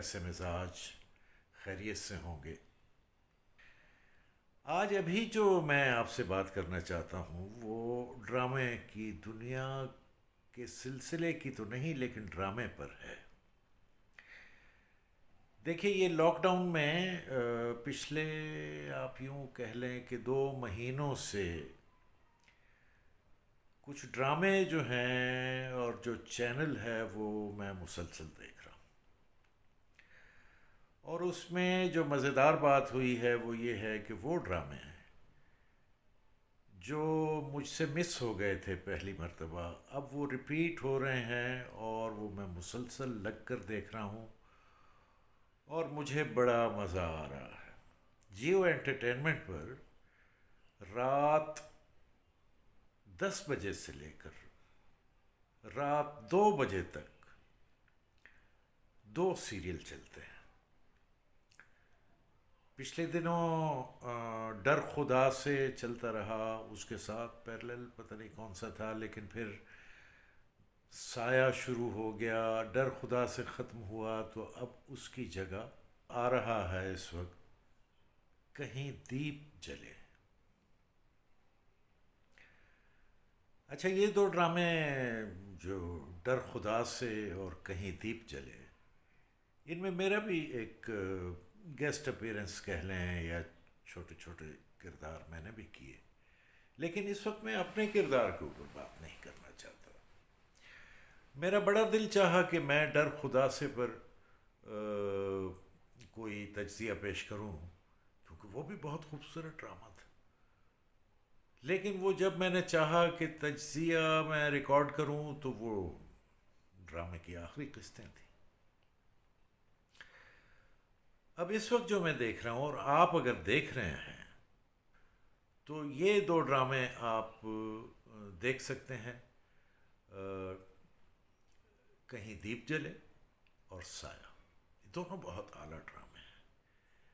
کیسے مزاج خیریت سے ہوں گے؟ آج ابھی جو میں آپ سے بات کرنا چاہتا ہوں وہ ڈرامے کی دنیا کے سلسلے کی تو نہیں لیکن ڈرامے پر ہے۔ دیکھیے یہ لاک ڈاؤن میں پچھلے آپ یوں کہہ لیں کہ 2 مہینوں سے کچھ ڈرامے جو ہیں اور جو چینل ہے وہ میں مسلسل دیکھ رہا ہوں، اور اس میں جو مزیدار بات ہوئی ہے وہ یہ ہے کہ وہ ڈرامے ہیں جو مجھ سے مس ہو گئے تھے پہلی مرتبہ، اب وہ ریپیٹ ہو رہے ہیں اور وہ میں مسلسل لگ کر دیکھ رہا ہوں اور مجھے بڑا مزہ آ رہا ہے۔ جیو انٹرٹینمنٹ پر رات 10 بجے سے لے کر رات 2 بجے تک 2 سیریل چلتے ہیں۔ پچھلے دنوں ڈر خدا سے چلتا رہا، اس کے ساتھ پیرلل پتہ نہیں کون سا تھا، لیکن پھر سایہ شروع ہو گیا، ڈر خدا سے ختم ہوا تو اب اس کی جگہ آ رہا ہے اس وقت کہیں دیپ جلے۔ اچھا یہ 2 ڈرامے جو ڈر خدا سے اور کہیں دیپ جلے، ان میں میرا بھی ایک گیسٹ اپیرنس کہہ لیں یا چھوٹے چھوٹے کردار میں نے بھی کیے، لیکن اس وقت میں اپنے کردار کے اوپر بات نہیں کرنا چاہتا۔ میرا بڑا دل چاہا کہ میں ڈر خدا سے پر کوئی تجزیہ پیش کروں، کیونکہ وہ بھی بہت خوبصورت ڈرامہ تھا، لیکن وہ جب میں نے چاہا کہ تجزیہ میں ریکارڈ کروں تو وہ ڈرامے کی آخری قسطیں تھیں۔ اب اس وقت جو میں دیکھ رہا ہوں اور آپ اگر دیکھ رہے ہیں تو یہ 2 ڈرامے آپ دیکھ سکتے ہیں، کہیں دیپ جلے اور سایہ۔ یہ دونوں بہت اعلیٰ ڈرامے ہیں۔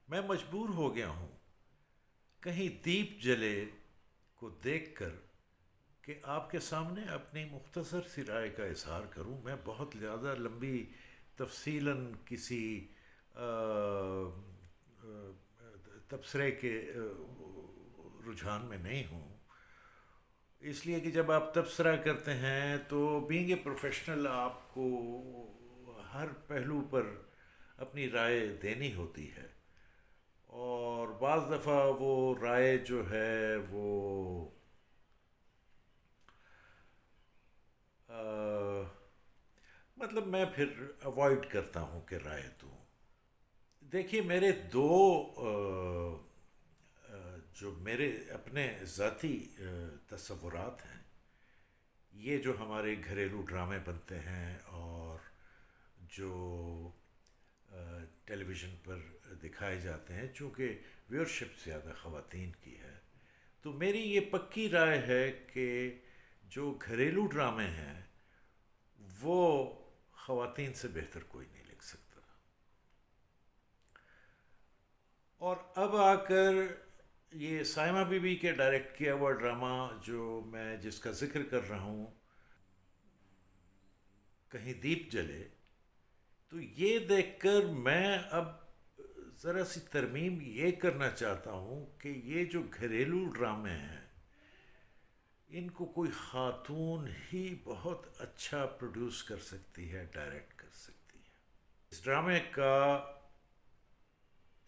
میں مجبور ہو گیا ہوں کہیں دیپ جلے کو دیکھ کر کہ آپ کے سامنے اپنی مختصر سی رائے کا اظہار کروں۔ میں بہت زیادہ لمبی تفصیلاً کسی تبصرے کے رجحان میں نہیں ہوں، اس لیے کہ جب آپ تبصرہ کرتے ہیں تو بینگ اے پروفیشنل آپ کو ہر پہلو پر اپنی رائے دینی ہوتی ہے، اور بعض دفعہ وہ رائے جو ہے وہ مطلب میں پھر اوائڈ کرتا ہوں کہ رائے دوں۔ دیکھیے میرے دو جو میرے اپنے ذاتی تصورات ہیں، یہ جو ہمارے گھریلو ڈرامے بنتے ہیں اور جو ٹیلی ویژن پر دکھائے جاتے ہیں، چونکہ ویورشپ زیادہ خواتین کی ہے، تو میری یہ پکی رائے ہے کہ جو گھریلو ڈرامے ہیں وہ خواتین سے بہتر کوئی نہیں لکھ سکتا۔ اور اب آ کر یہ سائمہ بی بی کے ڈائریکٹ کیا ہوا ڈرامہ جو میں جس کا ذکر کر رہا ہوں، کہیں دیپ جلے، تو یہ دیکھ کر میں اب ذرا سی ترمیم یہ کرنا چاہتا ہوں کہ یہ جو گھریلو ڈرامے ہیں ان کو کوئی خاتون ہی بہت اچھا پروڈیوس کر سکتی ہے، ڈائریکٹ کر سکتی ہے۔ اس ڈرامے کا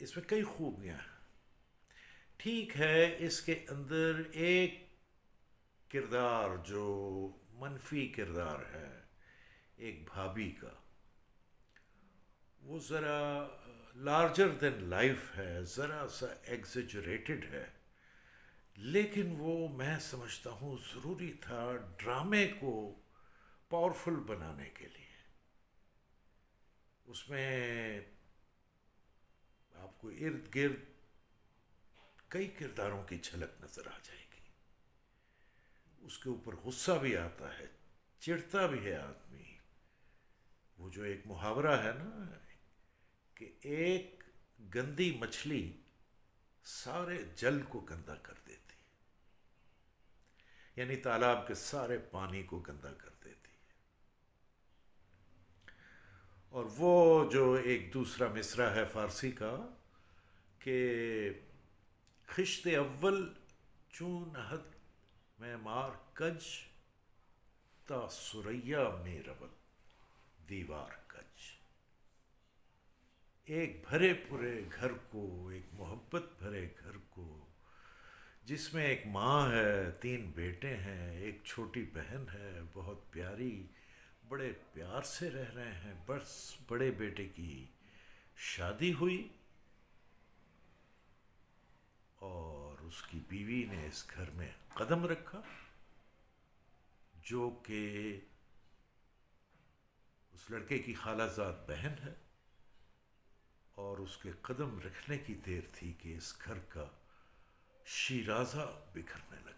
اس میں کئی خوبیاں ہیں۔ ٹھیک ہے اس کے اندر ایک کردار جو منفی کردار ہے ایک بھابھی کا، وہ ذرا لارجر دین لائف ہے، ذرا سا ایگزیجریٹڈ ہے، لیکن وہ میں سمجھتا ہوں ضروری تھا ڈرامے کو پاورفل بنانے کے لیے۔ اس میں آپ کو ارد گرد کئی کرداروں کی جھلک نظر آ جائے گی۔ اس کے اوپر غصہ بھی آتا ہے، چڑھتا بھی ہے آدمی۔ وہ جو ایک محاورہ ہے نا کہ ایک گندی مچھلی سارے جل کو گندا کر دیتی ہے، یعنی تالاب کے سارے پانی کو گندا کر دیتی ہے۔ اور وہ جو ایک دوسرا مصرع ہے فارسی کا کہ خشت اول چون نہد میں مار کج تا سریا میں رود دیوار کج. ایک بھرے پورے گھر کو، ایک محبت بھرے گھر کو، جس میں ایک ماں ہے، 3 بیٹے ہیں، ایک چھوٹی بہن ہے بہت پیاری، بڑے پیار سے رہ رہے ہیں. بس بڑے بیٹے کی شادی ہوئی اور اس کی بیوی نے اس گھر میں قدم رکھا، جو کہ اس لڑکے کی خالہ زاد بہن ہے، اور اس کے قدم رکھنے کی دیر تھی کہ اس گھر کا شیرازہ بکھرنے لگا.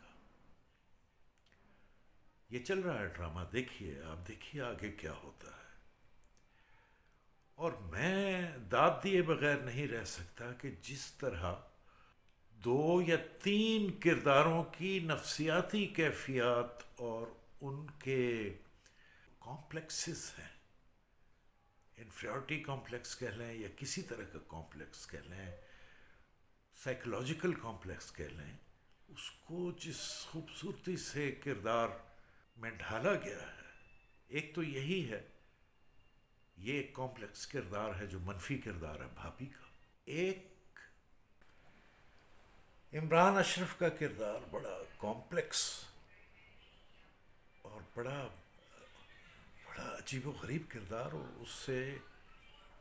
یہ چل رہا ہے ڈرامہ، دیکھیے آپ، دیکھیے آگے کیا ہوتا ہے. اور میں داد دیے بغیر نہیں رہ سکتا کہ جس طرح 2 یا 3 کرداروں کی نفسیاتی کیفیات اور ان کے کمپلیکسز ہیں، انفیریورٹی کمپلیکس کہہ لیں یا کسی طرح کا کمپلیکس کہہ لیں، سائیکولوجیکل کمپلیکس کہہ لیں، اس کو جس خوبصورتی سے کردار میں ڈھالا گیا ہے. ایک تو یہی ہے، یہ ایک کمپلیکس کردار ہے جو منفی کردار ہے بھابھی کا. ایک عمران اشرف کا کردار بڑا کمپلیکس اور بڑا عجیب و غریب کردار، اور اس سے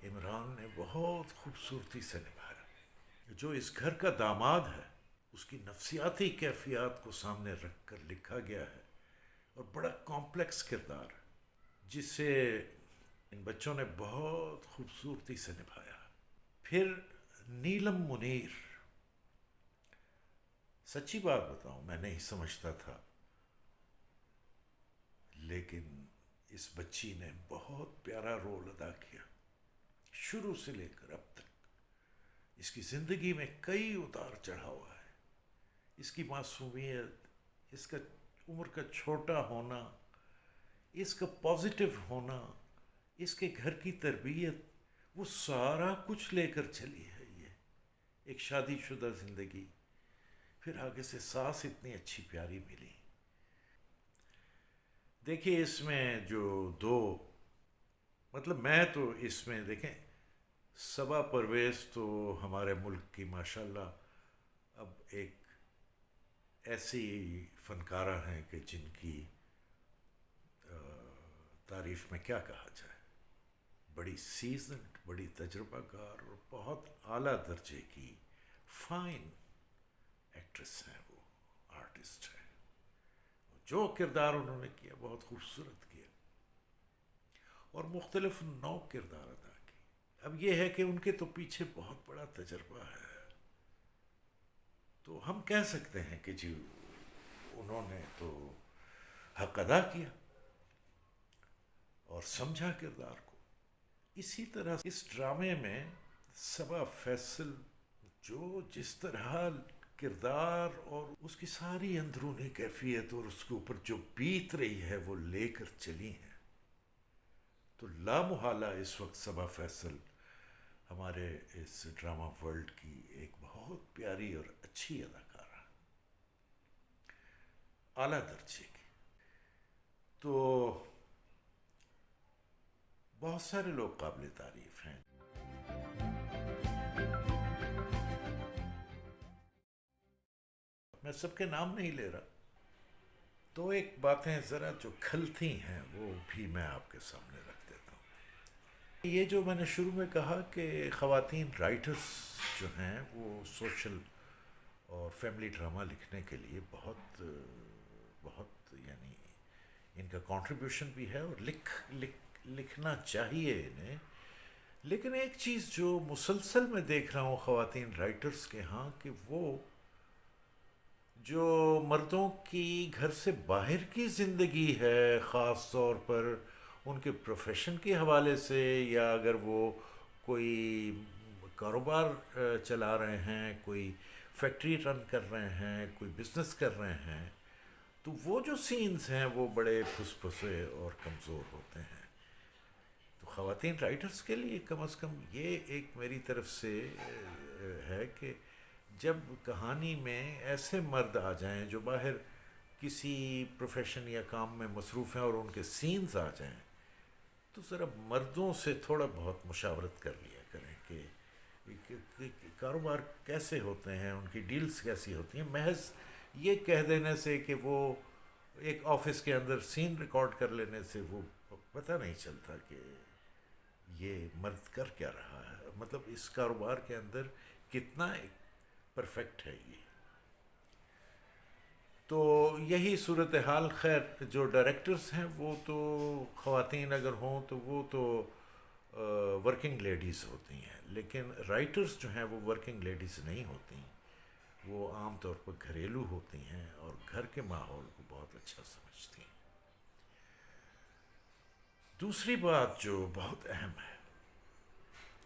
عمران نے بہت خوبصورتی سے نبھایا. جو اس گھر کا داماد ہے اس کی نفسیاتی کیفیات کو سامنے رکھ کر لکھا گیا ہے، اور بڑا کمپلیکس کردار جسے ان بچوں نے بہت خوبصورتی سے نبھایا. پھر نیلم منیر، سچی بات بتاؤں میں نہیں سمجھتا تھا، لیکن اس بچی نے بہت پیارا رول ادا کیا شروع سے لے کر اب تک. اس کی زندگی میں کئی اتار چڑھاؤ ہے. اس کی معصومیت، اس کا عمر کا چھوٹا ہونا، اس کا پازیٹیو ہونا، اس کے گھر کی تربیت، وہ سارا کچھ لے کر چلی ہے. یہ ایک شادی شدہ زندگی، پھر آگے سے ساس اتنی اچھی پیاری ملی. دیکھیے اس میں جو 2، مطلب میں تو اس میں دیکھیں، صبا پرویز تو ہمارے ملک کی ماشاءاللہ اب ایک ایسی فنکارہ ہیں کہ جن کی تعریف میں کیا کہا جائے. بڑی سیزنڈ، بڑی تجربہ کار اور بہت اعلیٰ درجے کی فائن ایکٹریس ہیں، وہ آرٹسٹ ہیں. جو کردار انہوں نے کیا بہت خوبصورت کیا، اور مختلف نو کردار ادا کی. اب یہ ہے کہ ان کے تو پیچھے بہت بڑا تجربہ ہے، تو ہم کہہ سکتے ہیں کہ جی انہوں نے تو حق ادا کیا اور سمجھا کردار کو. اسی طرح اس ڈرامے میں صبا فیصل جو جس طرح کردار اور اس کی ساری اندرونی کیفیت اور اس کے اوپر جو بیت رہی ہے وہ لے کر چلی ہیں، تو لا محالہ اس وقت صبا فیصل ہمارے اس ڈرامہ ورلڈ کی ایک بہت پیاری اور اچھی اداکارہ، اعلیٰ درجے کی. تو بہت سارے لوگ قابل تعریف ہیں. میں سب کے نام نہیں لے رہا، تو ایک باتیں ذرا جو کھلتی ہیں وہ بھی میں آپ کے سامنے رکھ دیتا ہوں. یہ جو میں نے شروع میں کہا کہ خواتین رائٹرز جو ہیں وہ سوشل اور فیملی ڈرامہ لکھنے کے لیے بہت بہت یعنی ان کا کنٹریبیوشن بھی ہے، اور لکھنا چاہیے انہیں. لیکن ایک چیز جو مسلسل میں دیکھ رہا ہوں خواتین رائٹرز کے ہاں، کہ وہ جو مردوں کی گھر سے باہر کی زندگی ہے، خاص طور پر ان کے پروفیشن کے حوالے سے، یا اگر وہ کوئی کاروبار چلا رہے ہیں، کوئی فیکٹری رن کر رہے ہیں، کوئی بزنس کر رہے ہیں، تو وہ جو سینز ہیں وہ بڑے پھس پھسے اور کمزور ہوتے ہیں. تو خواتین رائٹرز کے لیے کم از کم یہ ایک میری طرف سے ہے کہ جب کہانی میں ایسے مرد آ جائیں جو باہر کسی پروفیشن یا کام میں مصروف ہیں اور ان کے سینز آ جائیں، تو ذرا مردوں سے تھوڑا بہت مشاورت کر لیا کریں کہ کاروبار کیسے ہوتے ہیں، ان کی ڈیلز کیسی ہوتی ہیں. محض یہ کہہ دینے سے کہ وہ ایک آفس کے اندر سین ریکارڈ کر لینے سے وہ پتہ نہیں چلتا کہ یہ مرد کر کیا رہا ہے، مطلب اس کاروبار کے اندر کتنا پرفیکٹ ہے یہ. تو یہی صورتحال. خیر جو ڈائریکٹرز ہیں وہ تو خواتین اگر ہوں تو وہ تو ورکنگ لیڈیز ہوتی ہیں، لیکن رائٹرز جو ہیں وہ ورکنگ لیڈیز نہیں ہوتی، وہ عام طور پر گھریلو ہوتی ہیں اور گھر کے ماحول کو بہت اچھا سمجھتی ہیں. دوسری بات جو بہت اہم ہے،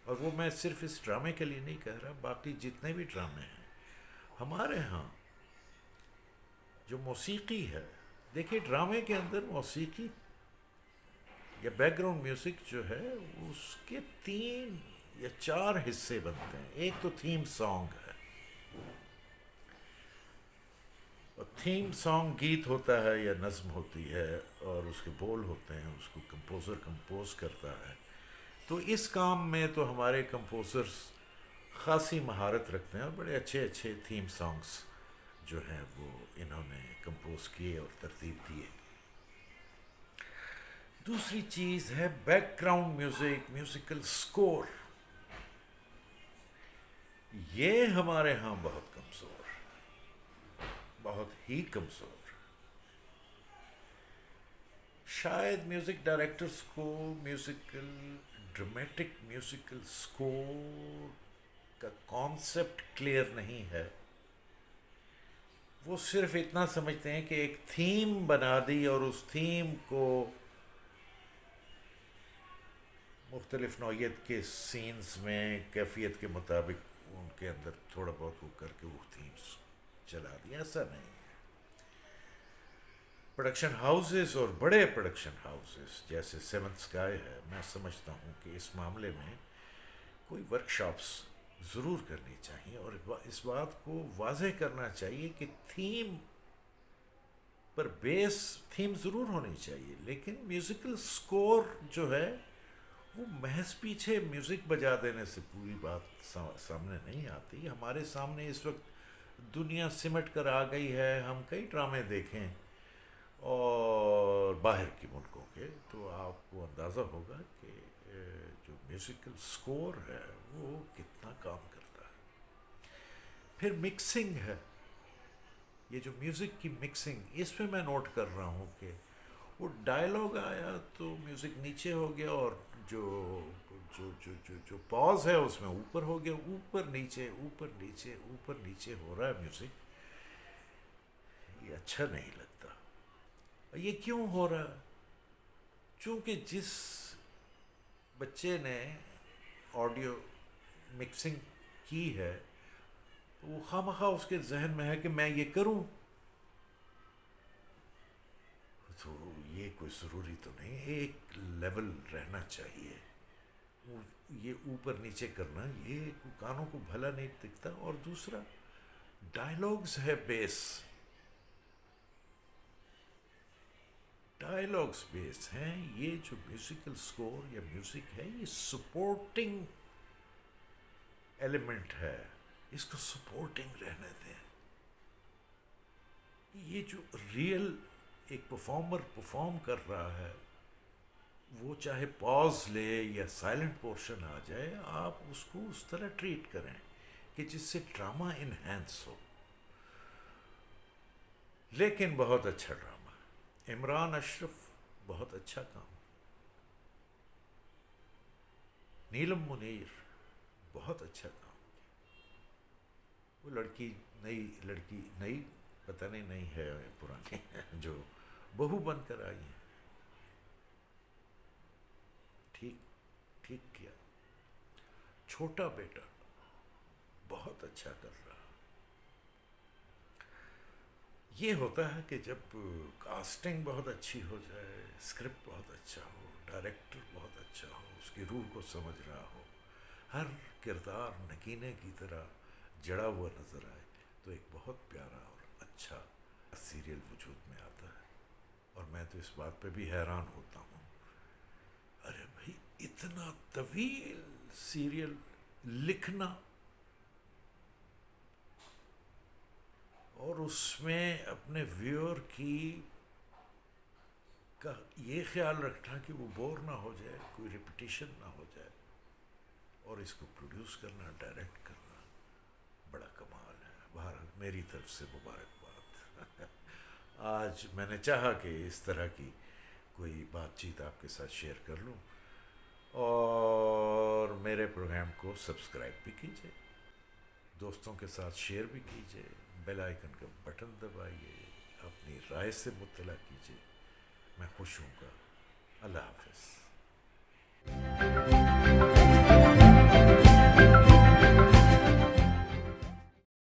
اور وہ میں صرف اس ڈرامے کے لیے نہیں کہہ رہا، باقی جتنے بھی ڈرامے ہیں ہمارے ہاں جو موسیقی ہے، دیکھیے ڈرامے کے اندر موسیقی یا بیک گراؤنڈ میوزک جو ہے اس کے 3 یا 4 حصے بنتے ہیں. ایک تو تھیم سانگ ہے، اور تھیم سانگ گیت ہوتا ہے یا نظم ہوتی ہے اور اس کے بول ہوتے ہیں، اس کو کمپوزر کمپوز کرتا ہے. تو اس کام میں تو ہمارے کمپوزرز خاصی مہارت رکھتے ہیں اور بڑے اچھے اچھے تھیم سانگز جو ہیں وہ انہوں نے کمپوز کیے اور ترتیب دیے. دوسری چیز ہے back ground music, musical score. یہ ہمارے ہاں بہت کمزور، بہت ہی کمزور. شاید میوزک ڈائریکٹرز کو ڈرامیٹک میوزیکل سکور کا کانسیپٹ کلیئر نہیں ہے. وہ صرف اتنا سمجھتے ہیں کہ ایک تھیم بنا دی اور اس تھیم کو مختلف نوعیت کے سینز میں کیفیت کے مطابق ان کے اندر تھوڑا بہت وہ کر کے وہ تھیمز چلا دیا. ایسا نہیں ہے. پروڈکشن ہاؤسز اور بڑے پروڈکشن ہاؤسز جیسے سیون اسکائی ہے، میں سمجھتا ہوں کہ اس معاملے میں کوئی ورک شاپس ضرور کرنی چاہیے اور اس بات کو واضح کرنا چاہیے کہ تھیم پر بیس تھیم ضرور ہونی چاہیے، لیکن میوزیکل سکور جو ہے وہ محض پیچھے میوزک بجا دینے سے پوری بات سامنے نہیں آتی. ہمارے سامنے اس وقت دنیا سمٹ کر آ گئی ہے. ہم کئی ڈرامے دیکھیں اور باہر کے ملکوں کے، تو آپ کو اندازہ ہوگا کہ جو میوزیکل سکور ہے وہ کتنا کام کرتا ہے. پھر مکسنگ ہے، یہ جو میوزک کی مکسنگ، اس میں نوٹ کر رہا ہوں کہ وہ ڈائلاگ آیا تو میوزک نیچے ہو گیا اور جو جو جو جو جو پاز ہے اس میں اوپر ہو گیا، اوپر نیچے اوپر نیچے اوپر نیچے ہو رہا ہے میوزک. یہ اچھا نہیں لگتا. یہ کیوں ہو رہا؟ چونکہ جس بچے نے آڈیو مکسنگ کی ہے وہ خواہ اس کے ذہن میں ہے کہ میں یہ کروں، تو یہ کوئی ضروری تو نہیں. ایک لیول رہنا چاہیے. یہ اوپر نیچے کرنا یہ کانوں کو بھلا نہیں دکھتا. اور دوسرا ڈائلاگز ہے بیس، ڈائلاگز بیس ہیں. یہ جو میوزیکل سکور یا میوزک ہے یہ سپورٹنگ ایلیمنٹ ہے، اس کو سپورٹنگ رہنے دیں. یہ جو ریئل ایک پرفارمر پرفارم کر رہا ہے وہ چاہے پاز لے یا سائلنٹ پورشن آ جائے، آپ اس کو اس طرح ٹریٹ کریں کہ جس سے ڈرامہ انہینس ہو. لیکن بہت اچھا ڈرامہ. عمران اشرف بہت اچھا کام. نیلم منیر بہت اچھا کام. وہ لڑکی نئی پتہ نہیں ہے پرانی جو بہو بن کر آئی ہیں، ٹھیک کیا. چھوٹا بیٹا بہت اچھا کر رہا. یہ ہوتا ہے کہ جب کاسٹنگ بہت اچھی ہو جائے، اسکرپٹ بہت اچھا ہو، ڈائریکٹر بہت اچھا ہو، اس کی روح کو سمجھ رہا ہو، ہر کردار نگینے کی طرح جڑا ہوا نظر آئے، تو ایک بہت پیارا اور اچھا سیریل وجود میں آتا ہے. اور میں تو اس بات پہ بھی حیران ہوتا ہوں، ارے بھائی اتنا طویل سیریل لکھنا اور اس میں اپنے ویور کی کا یہ خیال رکھنا کہ وہ بور نہ ہو جائے، کوئی ریپیٹیشن نہ ہو جائے، اور اس کو پروڈیوس کرنا، ڈائریکٹ کرنا، بڑا کمال ہے. بہرحال میری طرف سے مبارکباد. آج میں نے چاہا کہ اس طرح کی کوئی بات چیت آپ کے ساتھ شیئر کر لوں، اور میرے پروگرام کو سبسکرائب بھی کیجیے، دوستوں کے ساتھ شیئر بھی کیجیے، بیل آئیکن کا بٹن دبائیے، اپنی رائے سے مطلع کیجیے. میں خوش ہوں گا. اللہ حافظ.